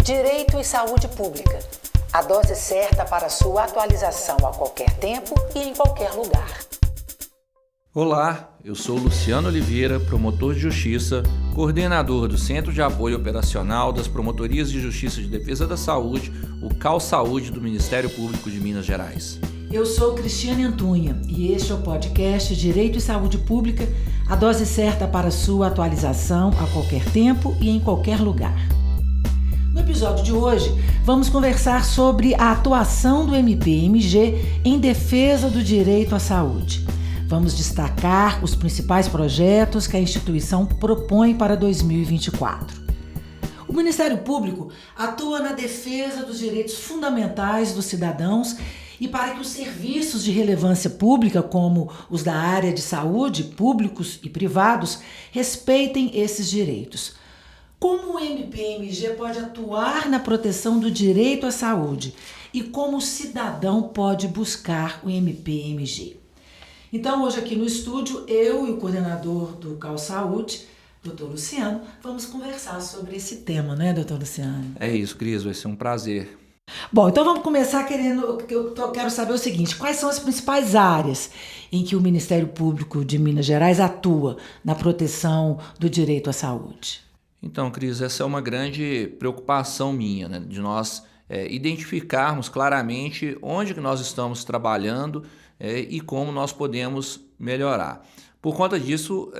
Direito e Saúde Pública. A dose certa para sua atualização a qualquer tempo e em qualquer lugar. Olá, eu sou Luciano Oliveira, promotor de Justiça, coordenador do Centro de Apoio Operacional das Promotorias de Justiça de Defesa da Saúde, o CAU Saúde do Ministério Público de Minas Gerais. Eu sou Cristiane Antunha e este é o podcast Direito e Saúde Pública, a dose certa para sua atualização a qualquer tempo e em qualquer lugar. No episódio de hoje, vamos conversar sobre a atuação do MP-MG em defesa do direito à saúde. Vamos destacar os principais projetos que a instituição propõe para 2024. O Ministério Público atua na defesa dos direitos fundamentais dos cidadãos e para que os serviços de relevância pública, como os da área de saúde, públicos e privados, respeitem esses direitos. Como o MP-MG pode atuar na proteção do direito à saúde e como o cidadão pode buscar o MP-MG? Então, hoje aqui no estúdio, eu e o coordenador do CAU Saúde, Dr. Luciano, vamos conversar sobre esse tema, não é, Dr. Luciano? É isso, Cris, vai ser um prazer. Bom, então vamos começar eu quero saber o seguinte, quais são as principais áreas em que o Ministério Público de Minas Gerais atua na proteção do direito à saúde? Então, Cris, essa é uma grande preocupação minha, né, de nós identificarmos claramente onde que nós estamos trabalhando e como nós podemos melhorar. Por conta disso,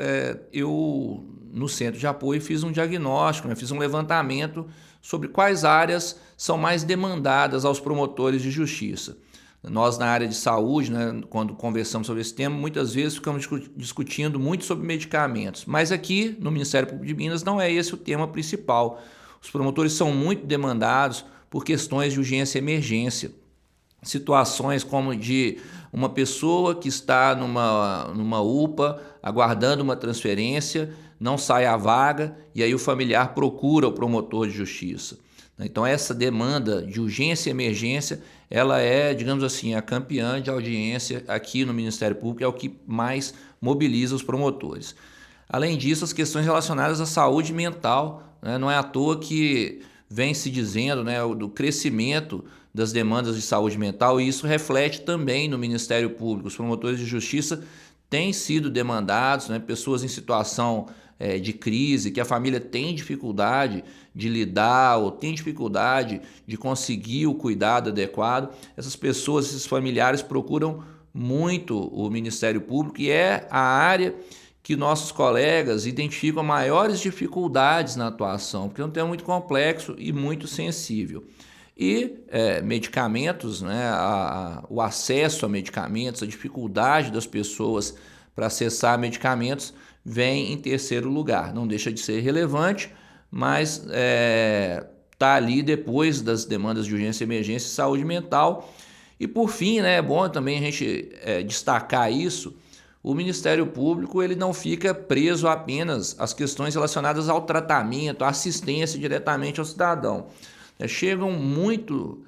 eu, no Centro de Apoio, fiz um diagnóstico, fiz um levantamento sobre quais áreas são mais demandadas aos promotores de justiça. Nós, na área de saúde, quando conversamos sobre esse tema, muitas vezes ficamos discutindo muito sobre medicamentos. Mas aqui, no Ministério Público de Minas, não é esse o tema principal. Os promotores são muito demandados por questões de urgência e emergência. Situações como de uma pessoa que está numa UPA, aguardando uma transferência, não sai a vaga e aí o familiar procura o promotor de justiça. Então essa demanda de urgência e emergência, ela é, digamos assim, a campeã de audiência aqui no Ministério Público, é o que mais mobiliza os promotores. Além disso, as questões relacionadas à saúde mental, não é à toa que vem se dizendo do crescimento das demandas de saúde mental, e isso reflete também no Ministério Público. Os promotores de justiça têm sido demandados, pessoas em situação de crise, que a família tem dificuldade de lidar ou tem dificuldade de conseguir o cuidado adequado. Essas pessoas, esses familiares procuram muito o Ministério Público e é a área que nossos colegas identificam maiores dificuldades na atuação, porque é um tema muito complexo e muito sensível. E medicamentos, o acesso a medicamentos, a dificuldade das pessoas para acessar medicamentos vem em terceiro lugar. Não deixa de ser relevante, mas está ali depois das demandas de urgência, emergência e saúde mental. E por fim, é bom também a gente destacar isso, o Ministério Público ele não fica preso apenas às questões relacionadas ao tratamento, à assistência diretamente ao cidadão. Chegam muitos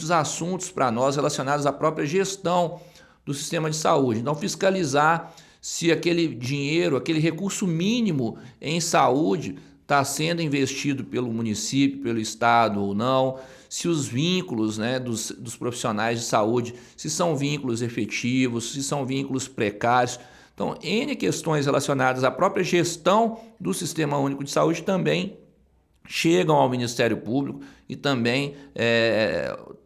assuntos para nós relacionados à própria gestão do sistema de saúde. Então, fiscalizar se aquele dinheiro, aquele recurso mínimo em saúde está sendo investido pelo município, pelo estado ou não, se os vínculos dos profissionais de saúde, se são vínculos efetivos, se são vínculos precários. Então, N questões relacionadas à própria gestão do Sistema Único de Saúde também chegam ao Ministério Público e também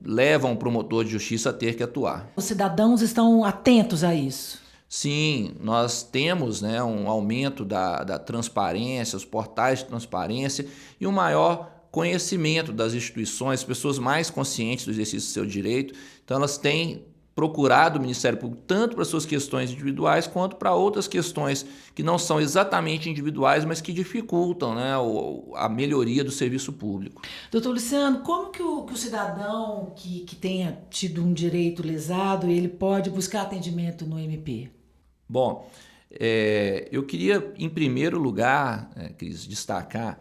levam o promotor de justiça a ter que atuar. Os cidadãos estão atentos a isso? Sim, nós temos um aumento da transparência, os portais de transparência e um maior conhecimento das instituições, pessoas mais conscientes do exercício do seu direito. Então elas têm procurado o Ministério Público tanto para suas questões individuais quanto para outras questões que não são exatamente individuais, mas que dificultam a melhoria do serviço público. Doutor Luciano, como que o cidadão que tenha tido um direito lesado, ele pode buscar atendimento no MP? Bom, eu queria, em primeiro lugar, Cris, destacar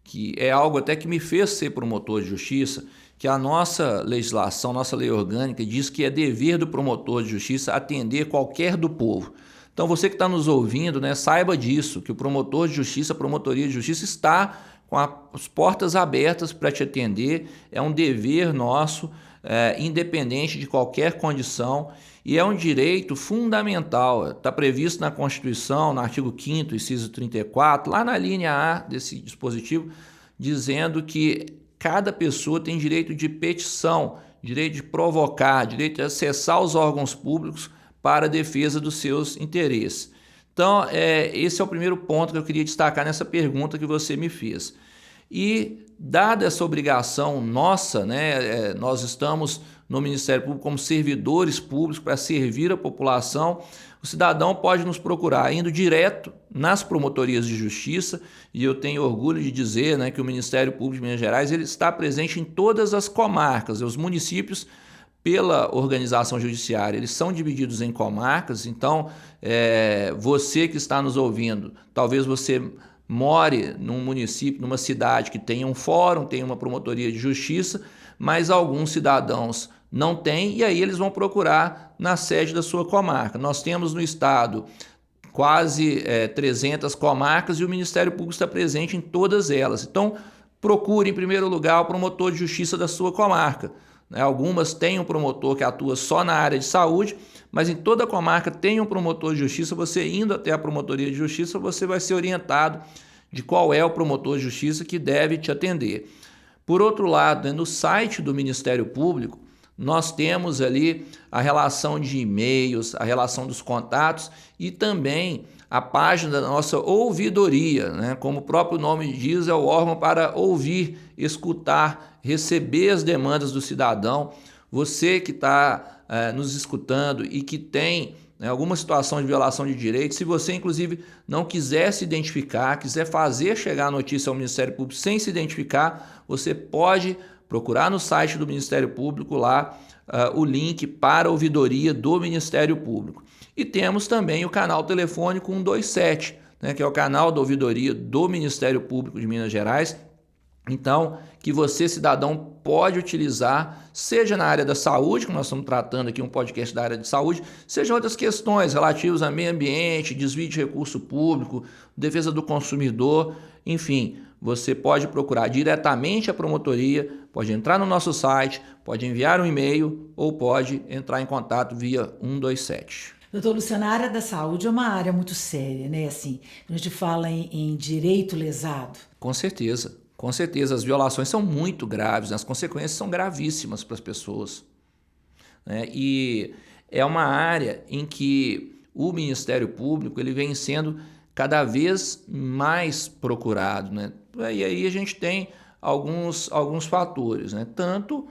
que é algo até que me fez ser promotor de justiça, que a nossa legislação, nossa lei orgânica, diz que é dever do promotor de justiça atender qualquer do povo. Então você que está nos ouvindo, saiba disso, que o promotor de justiça, a promotoria de justiça está com as portas abertas para te atender. É um dever nosso, independente de qualquer condição, e é um direito fundamental. Está previsto na Constituição, no artigo 5º, inciso 34, lá na linha A desse dispositivo, dizendo que cada pessoa tem direito de petição, direito de provocar, direito de acessar os órgãos públicos para a defesa dos seus interesses. Então, esse é o primeiro ponto que eu queria destacar nessa pergunta que você me fez. E, dada essa obrigação nossa, né, nós estamos no Ministério Público como servidores públicos para servir a população, o cidadão pode nos procurar indo direto nas promotorias de justiça, e eu tenho orgulho de dizer, né, que o Ministério Público de Minas Gerais ele está presente em todas as comarcas. Os municípios, pela organização judiciária, eles são divididos em comarcas. Então, você que está nos ouvindo, talvez você more num município, numa cidade que tenha um fórum, tenha uma promotoria de justiça, mas alguns cidadãos não têm, e aí eles vão procurar na sede da sua comarca. Nós temos no estado quase 300 comarcas e o Ministério Público está presente em todas elas. Então, procure em primeiro lugar o promotor de justiça da sua comarca. Algumas têm um promotor que atua só na área de saúde, mas em toda a comarca tem um promotor de justiça. Você indo até a promotoria de justiça, você vai ser orientado de qual é o promotor de justiça que deve te atender. Por outro lado, no site do Ministério Público, nós temos ali a relação de e-mails, a relação dos contatos e também a página da nossa ouvidoria, né? Como o próprio nome diz, é o órgão para ouvir, escutar, receber as demandas do cidadão. Você que está nos escutando e que tem alguma situação de violação de direitos, se você inclusive não quiser se identificar, quiser fazer chegar a notícia ao Ministério Público sem se identificar, você pode procurar no site do Ministério Público lá o link para a ouvidoria do Ministério Público. E temos também o canal telefônico 127, né, que é o canal da ouvidoria do Ministério Público de Minas Gerais. Então, que você, cidadão, pode utilizar, seja na área da saúde, que nós estamos tratando aqui um podcast da área de saúde, seja outras questões relativas a meio ambiente, desvio de recurso público, defesa do consumidor, enfim, você pode procurar diretamente a promotoria, pode entrar no nosso site, pode enviar um e-mail ou pode entrar em contato via 127. Doutor Luciano, a área da saúde é uma área muito séria, né? Assim, a gente fala em direito lesado. Com certeza, as violações são muito graves, né? As consequências são gravíssimas para as pessoas, né? E é uma área em que o Ministério Público ele vem sendo cada vez mais procurado, né? E aí a gente tem alguns fatores, né? Tanto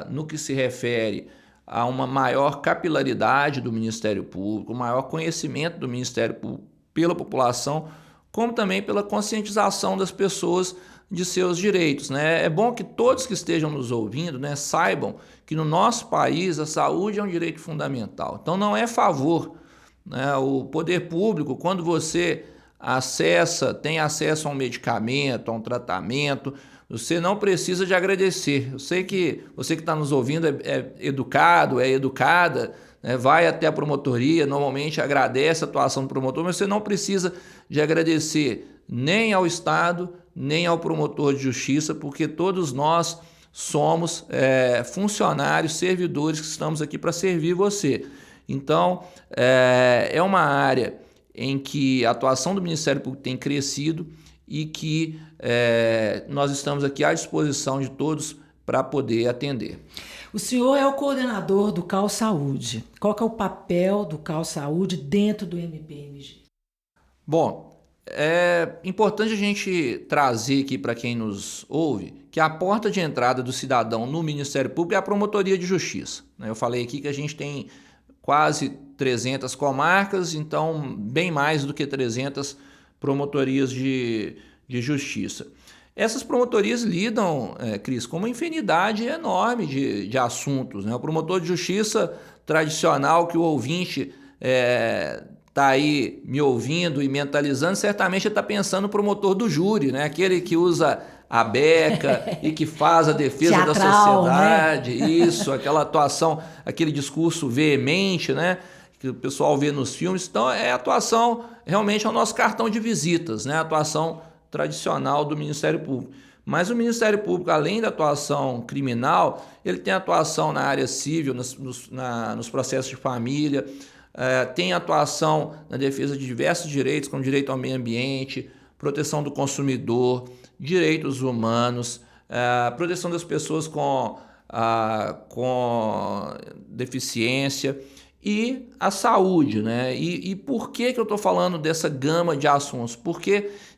no que se refere a uma maior capilaridade do Ministério Público, um maior conhecimento do Ministério Público pela população, como também pela conscientização das pessoas de seus direitos, né? É bom que todos que estejam nos ouvindo, né, saibam que no nosso país a saúde é um direito fundamental. Então não é favor, né? O poder público, quando você tem acesso a um medicamento, a um tratamento, você não precisa de agradecer. Eu sei que você que está nos ouvindo é educado, é educada, né? Vai até a promotoria, normalmente agradece a atuação do promotor, mas você não precisa de agradecer nem ao Estado, nem ao promotor de justiça, porque todos nós somos funcionários, servidores que estamos aqui para servir você. Então, é uma área em que a atuação do Ministério Público tem crescido e que nós estamos aqui à disposição de todos para poder atender. O senhor é o coordenador do CAU Saúde. Qual que é o papel do CAU Saúde dentro do MPMG? Bom, é importante a gente trazer aqui para quem nos ouve que a porta de entrada do cidadão no Ministério Público é a Promotoria de Justiça. Eu falei aqui que a gente tem quase 300 comarcas, então bem mais do que 300 promotorias de justiça. Essas promotorias lidam, Cris, com uma infinidade enorme de assuntos, né? O promotor de justiça tradicional que o ouvinte está aí me ouvindo e mentalizando, certamente está pensando no promotor do júri, né? Aquele que usa a beca e que faz a defesa teatral, da sociedade, né? Isso, aquela atuação, aquele discurso veemente, né? Que o pessoal vê nos filmes. Então, a atuação realmente é o nosso cartão de visitas, né? A atuação tradicional do Ministério Público. Mas o Ministério Público, além da atuação criminal, ele tem atuação na área civil, nos processos de família, tem atuação na defesa de diversos direitos, como direito ao meio ambiente, proteção do consumidor, direitos humanos, proteção das pessoas com deficiência e a saúde, né? E por que eu estou falando dessa gama de assuntos?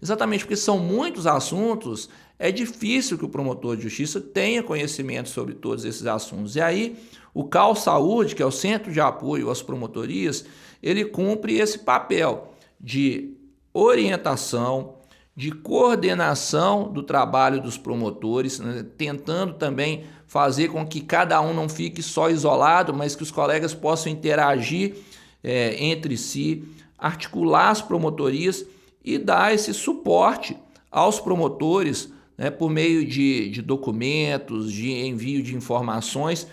Exatamente porque são muitos assuntos, é difícil que o promotor de justiça tenha conhecimento sobre todos esses assuntos. E aí, o CAL Saúde, que é o Centro de Apoio às Promotorias, ele cumpre esse papel de orientação, de coordenação do trabalho dos promotores, né, tentando também fazer com que cada um não fique só isolado, mas que os colegas possam interagir entre si, articular as promotorias e dar esse suporte aos promotores, né, por meio de documentos, de envio de informações,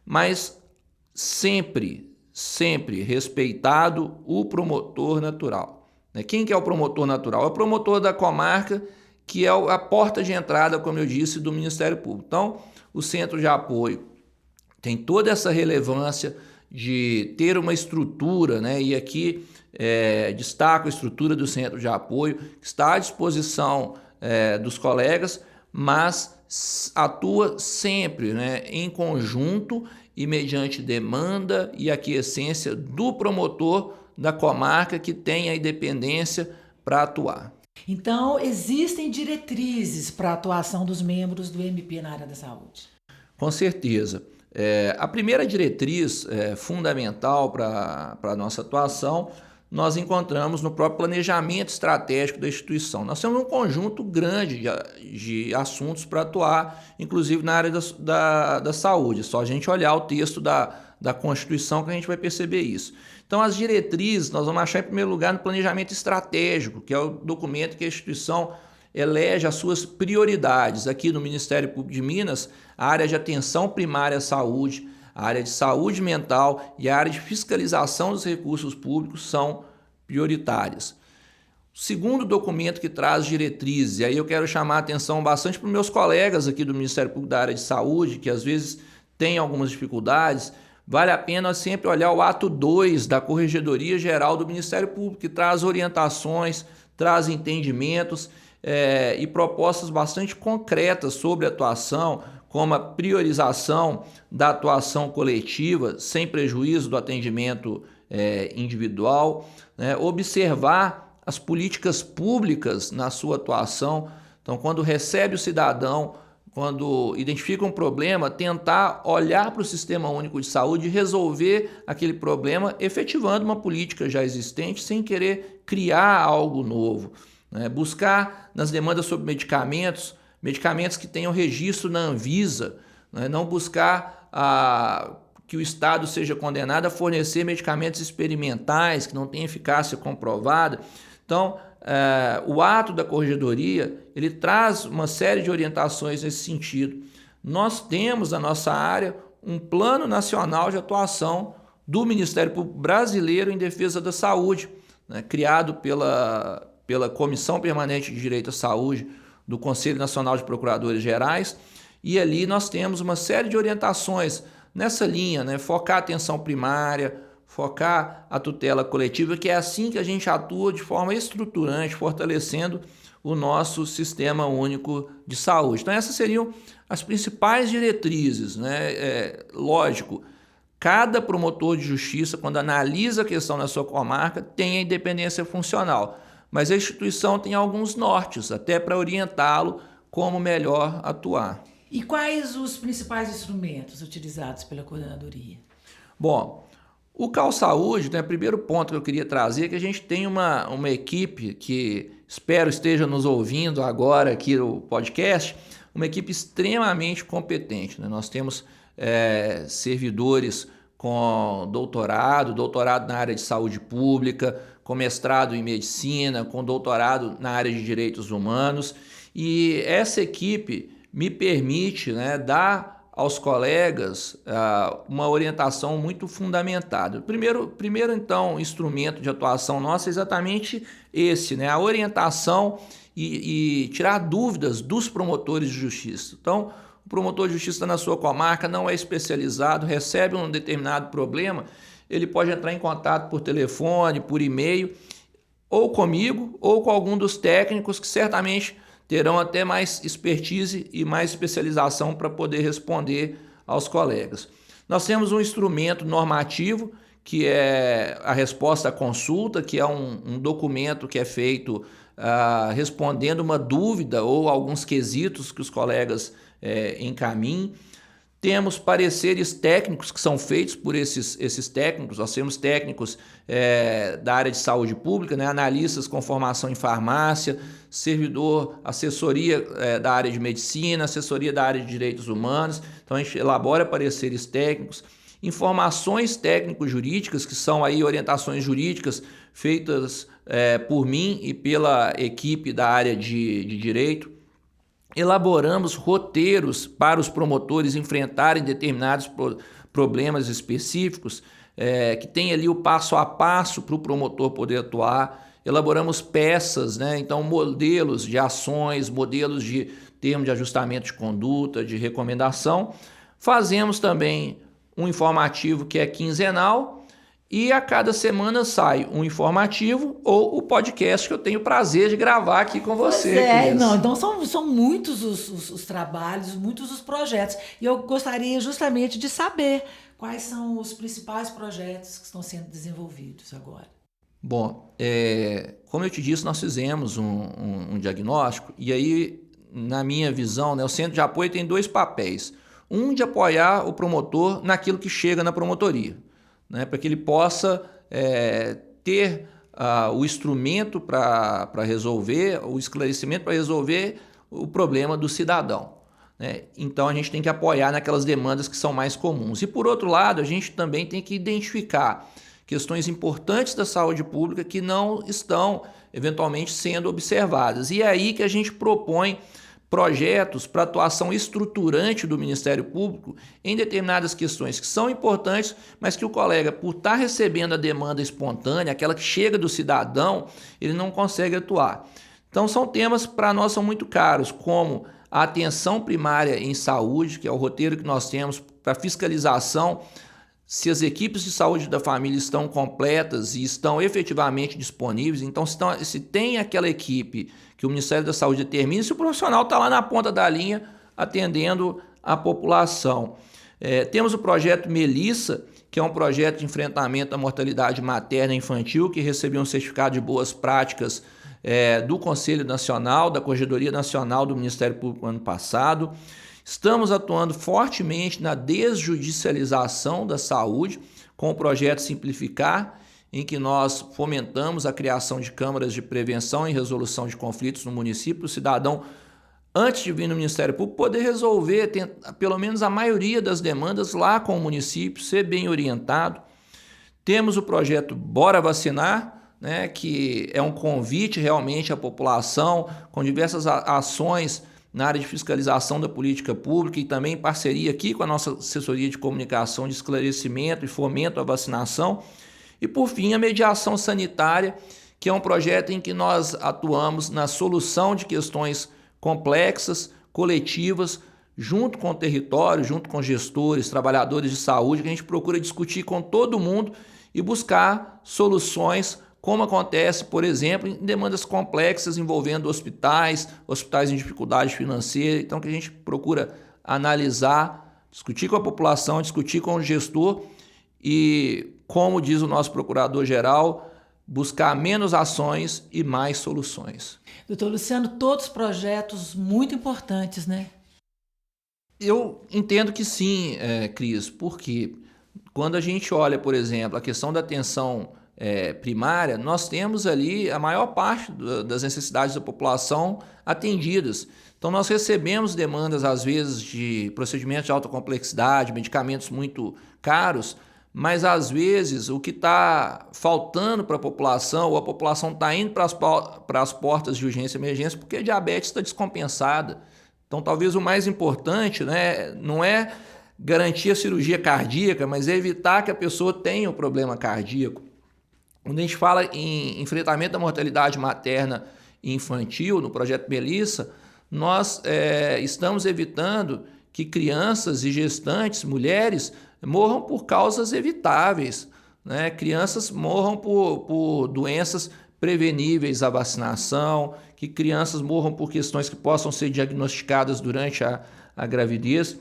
mas sempre respeitado o promotor natural. Quem que é o promotor natural? É o promotor da comarca, que é a porta de entrada, como eu disse, do Ministério Público. Então, o Centro de Apoio tem toda essa relevância de ter uma estrutura, né? E aqui destaco a estrutura do Centro de Apoio, que está à disposição dos colegas, mas atua sempre, né, em conjunto e mediante demanda e aquiescência do promotor da comarca que tem a independência para atuar. Então, existem diretrizes para a atuação dos membros do MP na área da saúde? Com certeza. A primeira diretriz fundamental para a nossa atuação nós encontramos no próprio planejamento estratégico da instituição. Nós temos um conjunto grande de assuntos para atuar, inclusive na área da saúde. É só a gente olhar o texto da Constituição que a gente vai perceber isso. Então, as diretrizes nós vamos achar em primeiro lugar no planejamento estratégico, que é o documento que a instituição elege as suas prioridades. Aqui no Ministério Público de Minas, a área de atenção primária à saúde, a área de saúde mental e a área de fiscalização dos recursos públicos são prioritárias. O segundo documento que traz diretrizes, e aí eu quero chamar a atenção bastante para os meus colegas aqui do Ministério Público da área de saúde, que às vezes têm algumas dificuldades, vale a pena sempre olhar o ato 2 da Corregedoria Geral do Ministério Público, que traz orientações, traz entendimentos e propostas bastante concretas sobre a atuação, como a priorização da atuação coletiva, sem prejuízo do atendimento individual, né? Observar as políticas públicas na sua atuação. Então, quando recebe o cidadão, quando identifica um problema, tentar olhar para o Sistema Único de Saúde e resolver aquele problema, efetivando uma política já existente, sem querer criar algo novo, né? Buscar nas demandas sobre medicamentos que tenham registro na Anvisa, né? Não buscar que o Estado seja condenado a fornecer medicamentos experimentais que não têm eficácia comprovada. Então, o ato da Corregedoria, ele traz uma série de orientações nesse sentido. Nós temos na nossa área um Plano Nacional de Atuação do Ministério Público Brasileiro em Defesa da Saúde, né, criado pela Comissão Permanente de Direito à Saúde do Conselho Nacional de Procuradores Gerais, e ali nós temos uma série de orientações nessa linha, né, focar a atenção primária, focar a tutela coletiva, que é assim que a gente atua de forma estruturante, fortalecendo o nosso Sistema Único de Saúde. Então, essas seriam as principais diretrizes, né? Lógico, cada promotor de justiça, quando analisa a questão na sua comarca, tem a independência funcional, mas a instituição tem alguns nortes, até para orientá-lo como melhor atuar. E quais os principais instrumentos utilizados pela coordenadoria? Bom, o CAL Saúde, né, o primeiro ponto que eu queria trazer é que a gente tem uma equipe que espero esteja nos ouvindo agora aqui no podcast, uma equipe extremamente competente, né? Nós temos servidores com doutorado na área de saúde pública, com mestrado em medicina, com doutorado na área de direitos humanos, e essa equipe me permite, né, dar aos colegas uma orientação muito fundamentada. O primeiro, então, instrumento de atuação nossa é exatamente esse, né, a orientação e tirar dúvidas dos promotores de justiça. Então, o promotor de justiça na sua comarca não é especializado, recebe um determinado problema, ele pode entrar em contato por telefone, por e-mail, ou comigo, ou com algum dos técnicos que certamente terão até mais expertise e mais especialização para poder responder aos colegas. Nós temos um instrumento normativo, que é a resposta à consulta, que é um documento que é feito respondendo uma dúvida ou alguns quesitos que os colegas encaminhem. Temos pareceres técnicos que são feitos por esses técnicos. Nós temos técnicos da área de saúde pública, né, analistas com formação em farmácia, servidor, assessoria da área de medicina, assessoria da área de direitos humanos. Então a gente elabora pareceres técnicos, informações técnico-jurídicas, que são aí orientações jurídicas feitas por mim e pela equipe da área de direito. Elaboramos roteiros para os promotores enfrentarem determinados problemas específicos, que tem ali o passo a passo para o promotor poder atuar. Elaboramos peças, né? Então modelos de ações, modelos de termo de ajustamento de conduta, de recomendação. Fazemos também um informativo que é quinzenal, e a cada semana sai um informativo ou o podcast que eu tenho o prazer de gravar aqui com você. Então são muitos os trabalhos, muitos os projetos. E eu gostaria justamente de saber quais são os principais projetos que estão sendo desenvolvidos agora. Bom, como eu te disse, nós fizemos um diagnóstico, e aí, na minha visão, né, o Centro de Apoio tem dois papéis. Um de apoiar o promotor naquilo que chega na promotoria, né, para que ele possa ter o instrumento para resolver, o esclarecimento para resolver o problema do cidadão, né? Então a gente tem que apoiar naquelas demandas que são mais comuns. E por outro lado, a gente também tem que identificar questões importantes da saúde pública que não estão eventualmente sendo observadas. E é aí que a gente propõe projetos para atuação estruturante do Ministério Público em determinadas questões que são importantes, mas que o colega, por estar recebendo a demanda espontânea, aquela que chega do cidadão, ele não consegue atuar. Então são temas que para nós são muito caros, como a atenção primária em saúde, que é o roteiro que nós temos para fiscalização, se as equipes de saúde da família estão completas e estão efetivamente disponíveis. Então, se tem aquela equipe que o Ministério da Saúde determina, se o profissional está lá na ponta da linha atendendo a população. Temos o projeto Melissa, que é um projeto de enfrentamento à mortalidade materna e infantil, que recebeu um certificado de boas práticas do Conselho Nacional, da Corregedoria Nacional do Ministério Público ano passado. Estamos atuando fortemente na desjudicialização da saúde, com o projeto Simplificar, em que nós fomentamos a criação de câmaras de prevenção e resolução de conflitos no município. O cidadão, antes de vir no Ministério Público, poder resolver pelo menos a maioria das demandas lá com o município, ser bem orientado. Temos o projeto Bora Vacinar, né, que é um convite realmente à população, com diversas ações na área de fiscalização da política pública e também em parceria aqui com a nossa assessoria de comunicação, de esclarecimento e fomento à vacinação. E, por fim, a mediação sanitária, que é um projeto em que nós atuamos na solução de questões complexas, coletivas, junto com o território, junto com gestores, trabalhadores de saúde, que a gente procura discutir com todo mundo e buscar soluções, como acontece, por exemplo, em demandas complexas envolvendo hospitais em dificuldade financeira. Então, que a gente procura analisar, discutir com a população, discutir com o gestor e, como diz o nosso procurador-geral, buscar menos ações e mais soluções. Doutor Luciano, todos projetos muito importantes, né? Eu entendo que sim, Cris, porque quando a gente olha, por exemplo, a questão da atenção primária, nós temos ali a maior parte das necessidades da população atendidas. Então nós recebemos demandas, às vezes, de procedimentos de alta complexidade, medicamentos muito caros, mas às vezes o que está faltando para a população, ou a população está indo para as portas de urgência e emergência porque a diabetes está descompensada. Então talvez o mais importante, né, não é garantir a cirurgia cardíaca, mas é evitar que a pessoa tenha um problema cardíaco. Quando a gente fala em enfrentamento da mortalidade materna infantil, no projeto Melissa, nós estamos evitando que crianças e gestantes, mulheres, morram por causas evitáveis, né? Crianças morram por doenças preveníveis à vacinação, que crianças morram por questões que possam ser diagnosticadas durante a gravidez.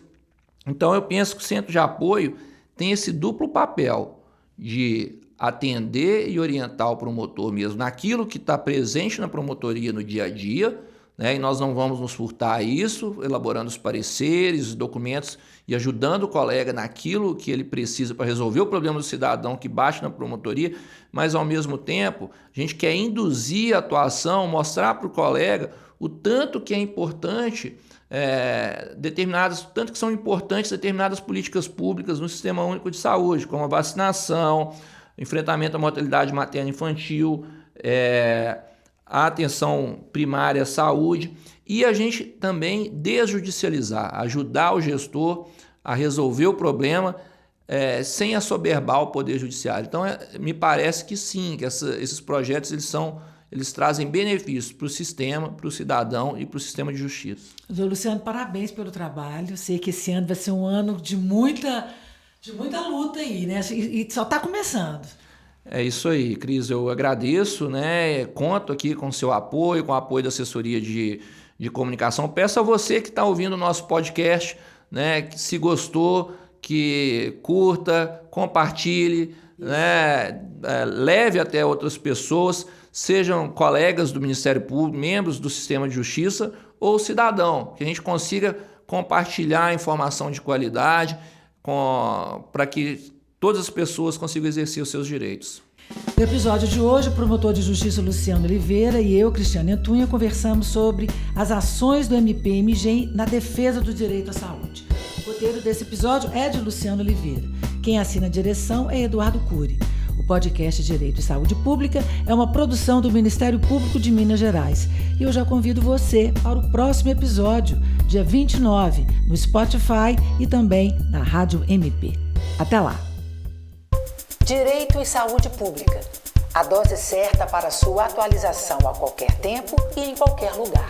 Então, eu penso que o centro de apoio tem esse duplo papel de atender e orientar o promotor mesmo naquilo que está presente na promotoria no dia a dia, né? E nós não vamos nos furtar a isso, elaborando os pareceres, os documentos e ajudando o colega naquilo que ele precisa para resolver o problema do cidadão que bate na promotoria, mas ao mesmo tempo a gente quer induzir a atuação, mostrar para o colega o tanto que é importante tanto que são importantes determinadas políticas públicas no Sistema Único de Saúde, como a vacinação, enfrentamento à mortalidade materna infantil, a atenção primária à saúde, e a gente também desjudicializar, ajudar o gestor a resolver o problema sem assoberbar o Poder Judiciário. Então, me parece que sim, que esses projetos eles trazem benefícios para o sistema, para o cidadão e para o sistema de justiça. Luciano, parabéns pelo trabalho. Sei que esse ano vai ser um ano de muita luta aí, né? E só está começando. É isso aí, Cris. Eu agradeço, né? Conto aqui com o seu apoio, com o apoio da assessoria de comunicação. Peço a você que está ouvindo o nosso podcast, né? Que se gostou, que curta, compartilhe, né? Leve até outras pessoas, sejam colegas do Ministério Público, membros do Sistema de Justiça ou cidadão, que a gente consiga compartilhar informação de qualidade para que todas as pessoas consigam exercer os seus direitos. No episódio de hoje, o promotor de justiça Luciano Oliveira e eu, Cristiane Antunha, conversamos sobre as ações do MPMG na defesa do direito à saúde. O roteiro desse episódio é de Luciano Oliveira. Quem assina a direção é Eduardo Cury. O podcast Direito e Saúde Pública é uma produção do Ministério Público de Minas Gerais. E eu já convido você para o próximo episódio, dia 29, no Spotify e também na Rádio MP. Até lá! Direito e Saúde Pública. A dose certa para sua atualização a qualquer tempo e em qualquer lugar.